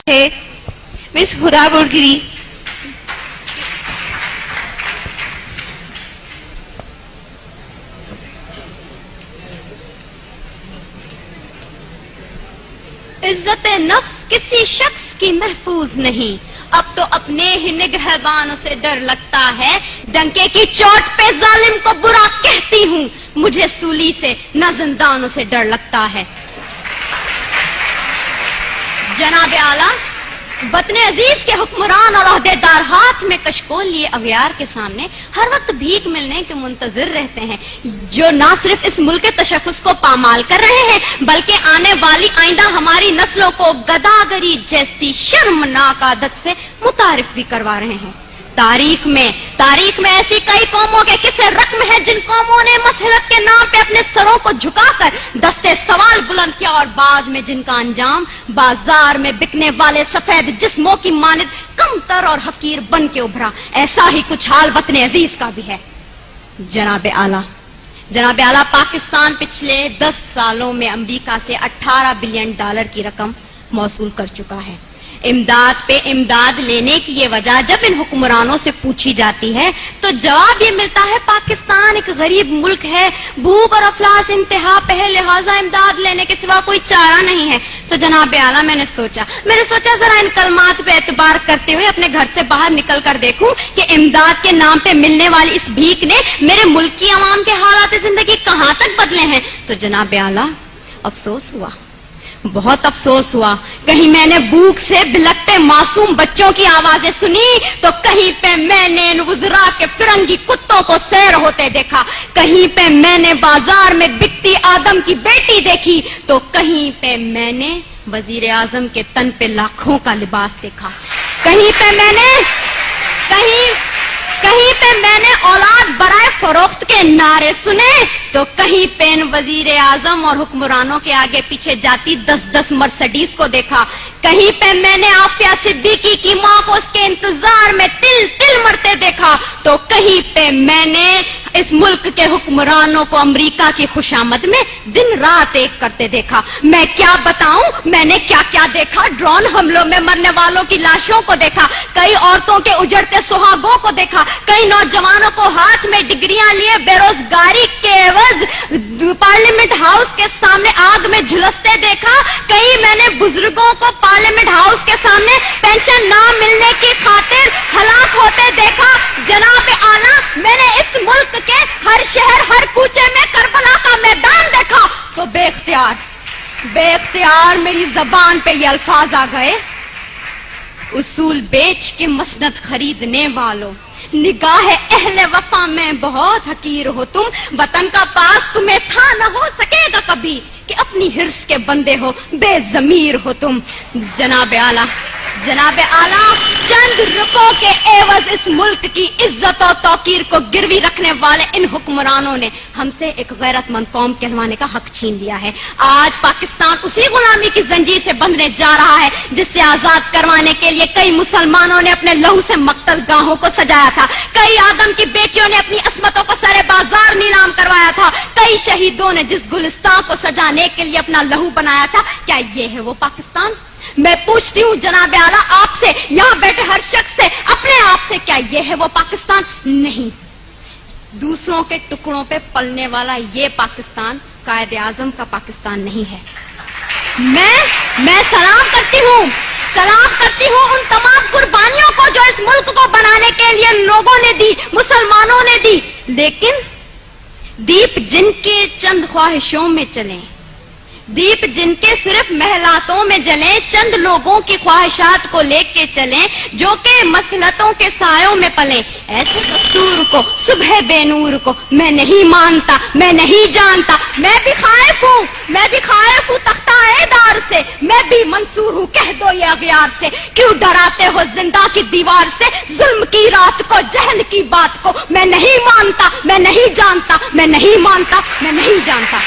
ہے مس خدا بڑگری عزت نفس کسی شخص کی محفوظ نہیں، اب تو اپنے ہی نگہبانوں سے ڈر لگتا ہے، ڈنکے کی چوٹ پہ ظالم کو برا کہتی ہوں، مجھے سولی سے نہ زندانوں سے ڈر لگتا ہے۔ جناب اعلیٰ، وطن عزیز کے حکمران اور عہدیدار ہاتھ میں کشکول لیے اغیار کے سامنے ہر وقت بھیک ملنے کے منتظر رہتے ہیں، جو نہ صرف اس ملک کے تشخص کو پامال کر رہے ہیں بلکہ آنے والی آئندہ ہماری نسلوں کو گداگری جیسی شرمناک عادت سے متعارف بھی کروا رہے ہیں۔ تاریخ میں ایسی کئی قوموں کے قصے رقم ہیں جن قوموں نے مسلط کے نام پہ اپنے سروں کو جھکا کر دستے سوال بلند کیا، اور بعد میں جن کا انجام بازار میں بکنے والے سفید جسموں کی مانند کمتر اور حقیر بن کے ابھرا، ایسا ہی کچھ حال وطن عزیز کا بھی ہے۔ جناب اعلیٰ، پاکستان پچھلے 10 سالوں میں امریکہ سے $18 بلین کی رقم موصول کر چکا ہے۔ امداد پہ امداد لینے کی یہ وجہ جب ان حکمرانوں سے پوچھی جاتی ہے تو جواب یہ ملتا ہے پاکستان ایک غریب ملک ہے، بھوک اور افلاس انتہا پہ ہے، لہٰذا امداد لینے کے سوا کوئی چارہ نہیں ہے۔ تو جناب اعلیٰ، میں نے سوچا ذرا ان کلمات پہ اعتبار کرتے ہوئے اپنے گھر سے باہر نکل کر دیکھوں کہ امداد کے نام پہ ملنے والی اس بھیک نے میرے ملک کی عوام کے حالات زندگی کہاں تک بدلے ہیں۔ تو جناب اعلیٰ، افسوس ہوا، بہت افسوس ہوا۔ کہیں میں نے بھوک سے بلکتے معصوم بچوں کی آوازیں سنی تو کہیں پہ میں نے ان وزراء کے فرنگی کتوں کو سیر ہوتے دیکھا، کہیں پہ میں نے بازار میں بکتی آدم کی بیٹی دیکھی تو کہیں پہ میں نے وزیر اعظم کے تن پہ لاکھوں کا لباس دیکھا، کہیں پہ میں نے اولاد برائے فروخت کے نعرے سنے تو کہیں پہ ان وزیر اعظم اور حکمرانوں کے آگے پیچھے جاتی 10 مرسڈیز کو دیکھا، کہیں پہ میں نے عافیہ صدیقی کی ماں کو اس کے انتظار میں تل مرتے دیکھا تو کہیں پہ میں نے اس ملک کے حکمرانوں کو امریکہ کی خوشامد میں دن رات ایک کرتے دیکھا۔ میں کیا بتاؤں میں نے کیا کیا دیکھا، ڈرون حملوں میں مرنے والوں کی لاشوں کو دیکھا، کئی عورتوں کے اجڑتے سہاگوں کو دیکھا، کئی نوجوانوں کو ہاتھ میں ڈگریاں لیے بے روزگاری کے عوض پارلیمنٹ ہاؤس کے سامنے آگ میں جھلستے دیکھا، کئی میں نے بزرگوں کو پارلیمنٹ ہاؤس کے سامنے پینشن نہ ملنے کی خاطر ہلاک ہوتے دیکھا۔ جناب اعلیٰ، میں نے اس ملک کے ہر شہر ہر کوچے میں کربلا کا میدان دیکھا تو بے اختیار میری زبان پہ یہ الفاظ آ گئے، اصول بیچ کے مسند خریدنے والوں، نگاہ اہل وفا میں بہت حقیر ہو تم، وطن کا پاس تمہیں تھا نہ ہو سکے گا کبھی کہ اپنی حرص کے بندے ہو، بے ضمیر ہو تم۔ جناب اعلیٰ، چند روپوں کے عوض اس ملک کی عزت و توقیر کو گروی رکھنے والے ان حکمرانوں نے ہم سے ایک غیرت مند قوم کہلوانے کا حق چھین لیا ہے۔ آج پاکستان اسی غلامی کی زنجیر سے بندھنے جا رہا ہے جس سے آزاد کروانے کے لیے کئی مسلمانوں نے اپنے لہو سے مقتل گاہوں کو سجایا تھا، کئی آدم کی بیٹیوں نے اپنی عصمتوں کو سرے بازار نیلام کروایا تھا، کئی شہیدوں نے جس گلستان کو سجانے کے لیے اپنا لہو بنایا تھا، کیا یہ ہے وہ پاکستان؟ میں پوچھتی ہوں جناب اعلیٰ آپ سے، یہاں بیٹھے ہر شخص سے، اپنے آپ سے، کیا یہ ہے وہ پاکستان؟ نہیں، دوسروں کے ٹکڑوں پہ پلنے والا یہ پاکستان قائد اعظم کا پاکستان نہیں ہے۔ میں سلام کرتی ہوں ان تمام قربانیوں کو جو اس ملک کو بنانے کے لیے لوگوں نے دی، مسلمانوں نے دی، لیکن دیپ جن کے چند خواہشوں میں چلیں، دیپ جن کے صرف محلاتوں میں جلیں، چند لوگوں کی خواہشات کو لے کے چلیں جو کہ مسلطوں کے سایوں میں پلیں، ایسے دستور کو، صبح بے نور کو میں نہیں مانتا، میں نہیں جانتا، میں بھی خائف ہوں تختہ دار سے، میں بھی منصور ہوں، کہہ دو یہ اغیار سے، کیوں ڈراتے ہو زندہ کی دیوار سے، ظلم کی رات کو، جہل کی بات کو، میں نہیں مانتا، میں نہیں جانتا، میں نہیں مانتا، میں نہیں جانتا۔